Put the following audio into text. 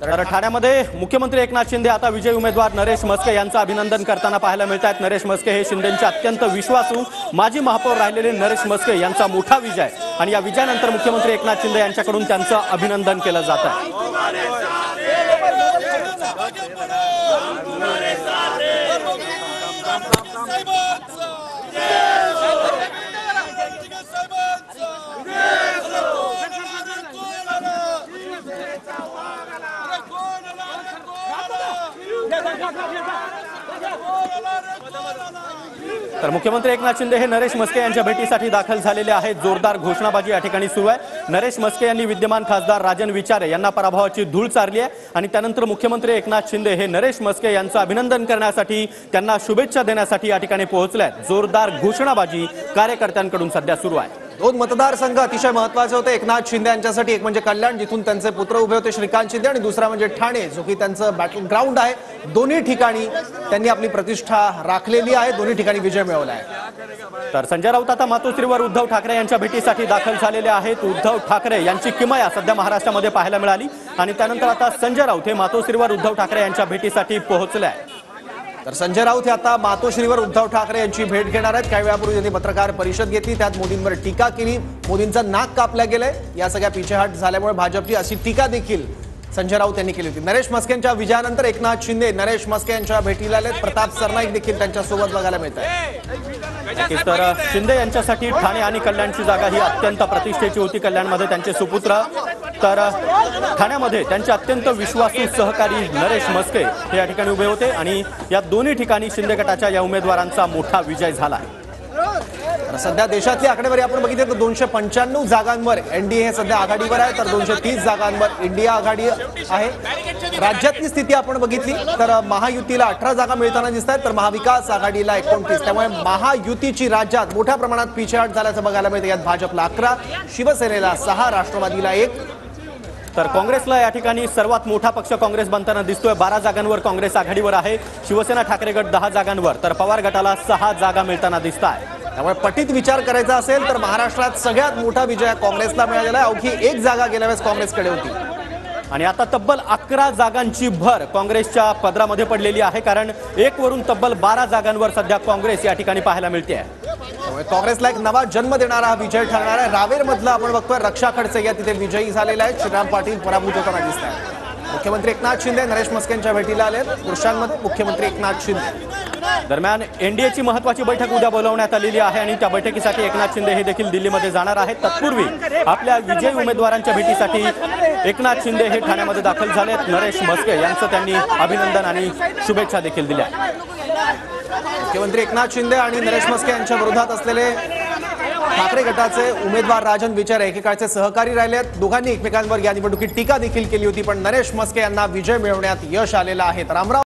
तर ठाण्यामध्ये मुख्यमंत्री एकनाथ शिंदे आता विजयी उमेदवार नरेश म्हस्के यांचं अभिनंदन करताना पाहायला मिळतात। नरेश म्हस्के हे शिंदेंचे अत्यंत विश्वासू माजी महापौर राहिलेले नरेश म्हस्के यांचा मोठा विजय आणि या विजयानंतर मुख्यमंत्री एकनाथ शिंदे यांच्याकडून त्यांचं अभिनंदन केलं जातं। तर मुख्यमंत्री एकनाथ शिंदे हे नरेश म्हस्के यांच्या भेटीसाठी दाखल झालेले आहेत। जोरदार घोषणाबाजी या ठिकाणी सुरू आहे। नरेश म्हस्के यांनी विद्यमान खासदार राजन विचारे यांना पराभवाची धूळ चारली आहे आणि त्यानंतर मुख्यमंत्री एकनाथ शिंदे हे नरेश म्हस्के यांचं अभिनंदन करण्यासाठी त्यांना शुभेच्छा देण्यासाठी या ठिकाणी पोहोचले आहेत। जोरदार घोषणाबाजी कार्यकर्त्यांकडून सध्या सुरू आहे। दोन मतदारसंघ अतिशय महत्त्वाचे होते एकनाथ शिंदे यांच्यासाठी। एक म्हणजे कल्याण जिथून त्यांचे पुत्र उभे होते श्रीकांत शिंदे आणि दुसरा म्हणजे ठाणे जो की त्यांचं बॅटल ग्राउंड आहे। दोन्ही ठिकाणी त्यांनी आपली प्रतिष्ठा राखलेली आहे, दोन्ही ठिकाणी विजय मिळवला आहे। तर संजय राऊत आता मातोश्रीवर उद्धव ठाकरे यांच्या भेटीसाठी दाखल झालेले आहेत। उद्धव ठाकरे यांची किमया सध्या महाराष्ट्रामध्ये पाहायला मिळाली आणि त्यानंतर आता संजय राऊत हे मातोश्रीवर उद्धव ठाकरे यांच्या भेटीसाठी पोहोचले आहेत। तर संजय राऊत हे आता मातोश्रीवर उद्धव ठाकरे यांची भेट घेणार आहेत। काही वेळापूर्वी त्यांनी पत्रकार परिषद घेतली, त्यात मोदींवर टीका केली। मोदींचं नाक कापलं गेलंय या सगळ्या पिछेहाट झाल्यामुळे भाजपची अशी टीका देखील संजय राऊत यांनी केली होती। नरेश म्हस्केंच्या विजयानंतर एकनाथ शिंदे नरेश म्हस्के यांच्या भेटीला आलेत। प्रताप सरनाईक देखील त्यांच्यासोबत बघायला मिळत आहे। तर शिंदे यांच्यासाठी ठाणे आणि कल्याणची जागा ही अत्यंत प्रतिष्ठेची होती। कल्याणमध्ये त्यांचे सुपुत्र तर ठाण्यामध्ये त्यांचे अत्यंत विश्वासू सहकारी नरेश म्हस्के हे या ठिकाणी उभे होते आणि या दोन्ही ठिकाणी शिंदे गटाच्या या उमेदवारांचा मोठा विजय झाला आहे। सध्या देशातली आकडेवारी आपण बघितली तर 295 जागांवर एनडीए हे सध्या आघाडीवर आहे, तर 230 जागांवर इंडिया आघाडी आहे। राज्यातली स्थिती आपण बघितली तर महायुतीला 18 जागा मिळताना दिसत आहेत, तर महाविकास आघाडीला 29। त्यामुळे महायुतीची राज्यात मोठ्या प्रमाणात पिछेहाट झाल्याचं बघायला मिळतं। यात भाजपला 11, शिवसेनेला 6, राष्ट्रवादीला 1। तर काँग्रेसला या ठिकाणी सर्वात मोठा पक्ष काँग्रेस बनताना दिसतोय। 12 जागांवर काँग्रेस आघाडीवर आहे। शिवसेना ठाकरे गट 10 जागांवर तर पवार गटाला 6 जागा मिळताना दिसत आहे। त्यामुळे पटीत विचार करायचा असेल तर महाराष्ट्रात सगळ्यात मोठा विजय काँग्रेसला मिळालेला आहे। अवघी 1 जागा गेल्या वेळेस काँग्रेसकडे होती आणि आता तब्बल 11 जागांची भर काँग्रेसच्या पदरामध्ये पडलेली आहे, कारण 1 वरून तब्बल 12 जागांवर सध्या काँग्रेस या ठिकाणी पाहायला मिळते आहे। त्यामुळे काँग्रेसला एक नवा जन्म देणारा हा विजय ठरणार आहे। रावेर मधला आपण बघतोय रक्षा खडसे या तिथे विजयी झालेला आहे। श्रीराम पाटील पराभूत होताना दिसत आहेत। मुख्यमंत्री एकनाथ शिंदे नरेश म्हस्केंच्या भेटीला आले। पुरुषांमध्ये मुख्यमंत्री एकनाथ शिंदे। दरम्यान एनडीएची महत्त्वाची बैठक उद्या बोलावण्यात आलेली आहे आणि त्या बैठकीसाठी एकनाथ शिंदे हे देखील दिल्लीमध्ये जाणार आहेत। तत्पूर्वी आपल्या विजयी उमेदवारांच्या भेटीसाठी एकनाथ शिंदे हे ठाण्यामध्ये दाखल झालेत। नरेश म्हस्के यांचं त्यांनी अभिनंदन आणि शुभेच्छा देखील दिल्या। मुख्यमंत्री एकनाथ शिंदे आणि नरेश म्हस्के यांच्या विरोधात असलेले ठाकरे गटाचे उमेदवार राजन विचारे एकेकाळचे सहकारी राहिले आहेत। दोघांनी एकमेकांवर या निवडणुकीत टीका देखील केली होती, पण नरेश म्हस्के यांना विजय मिळवण्यात यश आलेलं आहे। तर